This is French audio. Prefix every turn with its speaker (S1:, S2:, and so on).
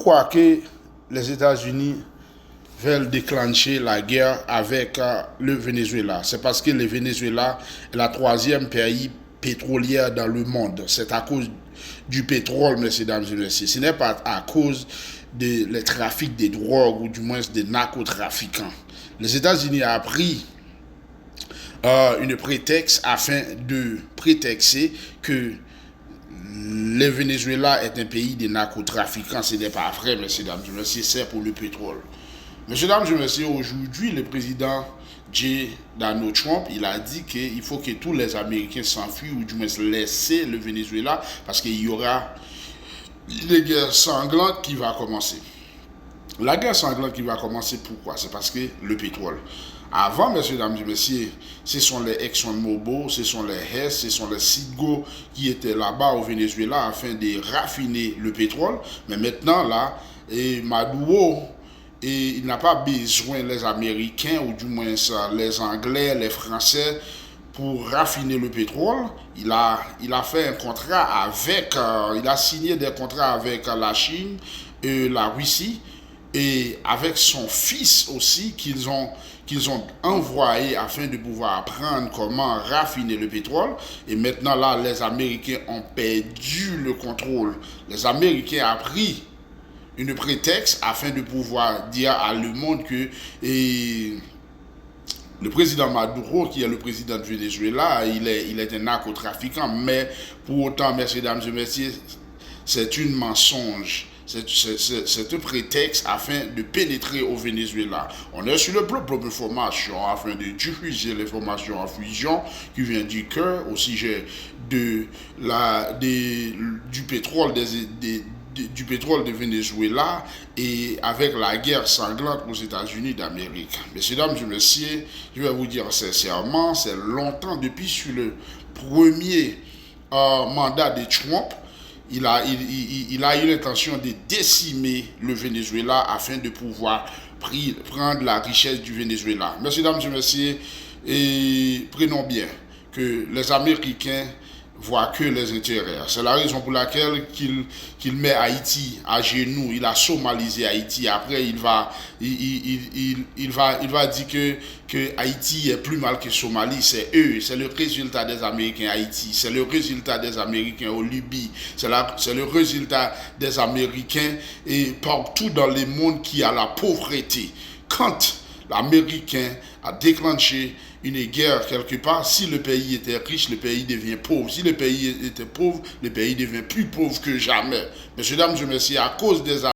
S1: crois que les États-Unis veulent déclencher la guerre avec le Venezuela. C'est parce que le Venezuela est la troisième pays pétrolière dans le monde. C'est à cause du pétrole, mesdames et messieurs. Ce n'est pas à cause du trafic des drogues ou du moins des narcotrafiquants. Les États-Unis ont pris une prétexte afin de prétexter que le Venezuela est un pays de narcotrafiquants. Ce n'est pas vrai, mesdames et messieurs, c'est pour le pétrole. Mesdames et messieurs, aujourd'hui, le président Donald Trump, il a dit qu'il faut que tous les Américains s'enfuient ou du moins laisser le Venezuela parce qu'il y aura une guerre sanglante qui va commencer. La guerre sanglante qui va commencer, pourquoi? C'est parce que le pétrole. Avant, mesdames et messieurs, ce sont les ExxonMobil, ce sont les Hess, ce sont les Citgo qui étaient là-bas au Venezuela afin de raffiner le pétrole. Mais maintenant, là, Maduro, il n'a pas besoin les Américains, ou du moins les Anglais, les Français, pour raffiner le pétrole. Il a fait un contrat avec, il a signé des contrats avec la Chine et la Russie, et avec son fils aussi, qu'ils ont envoyé afin de pouvoir apprendre comment raffiner le pétrole. Et maintenant, là, les Américains ont perdu le contrôle. Les Américains ont pris une prétexte afin de pouvoir dire à le monde que le président Maduro, qui est le président de Venezuela, il est un narcotrafiquant. Mais pour autant, mesdames et messieurs, c'est un mensonge. C'est un prétexte afin de pénétrer au Venezuela. On est sur le plan de l'information afin de diffuser l'information en fusion qui vient du cœur au sujet du pétrole du pétrole de Venezuela et avec la guerre sanglante aux États-Unis d'Amérique. Mesdames et messieurs, je vais vous dire sincèrement, c'est longtemps depuis sur le premier mandat de Trump, il a eu l'intention de décimer le Venezuela afin de pouvoir prendre la richesse du Venezuela. Mesdames et messieurs, prenons bien que les Américains voit que les intérêts. C'est la raison pour laquelle qu'il met Haïti à genoux. Il a somalisé Haïti. Après, il va dire que Haïti est plus mal que Somalie. C'est eux. C'est le résultat des Américains à Haïti. C'est le résultat des Américains au Libye. C'est le résultat des Américains et partout dans le monde qui a la pauvreté. Quand l'Américain a déclenché une guerre quelque part, si le pays était riche, le pays devient pauvre. Si le pays était pauvre, le pays devient plus pauvre que jamais. Mesdames et messieurs, à cause des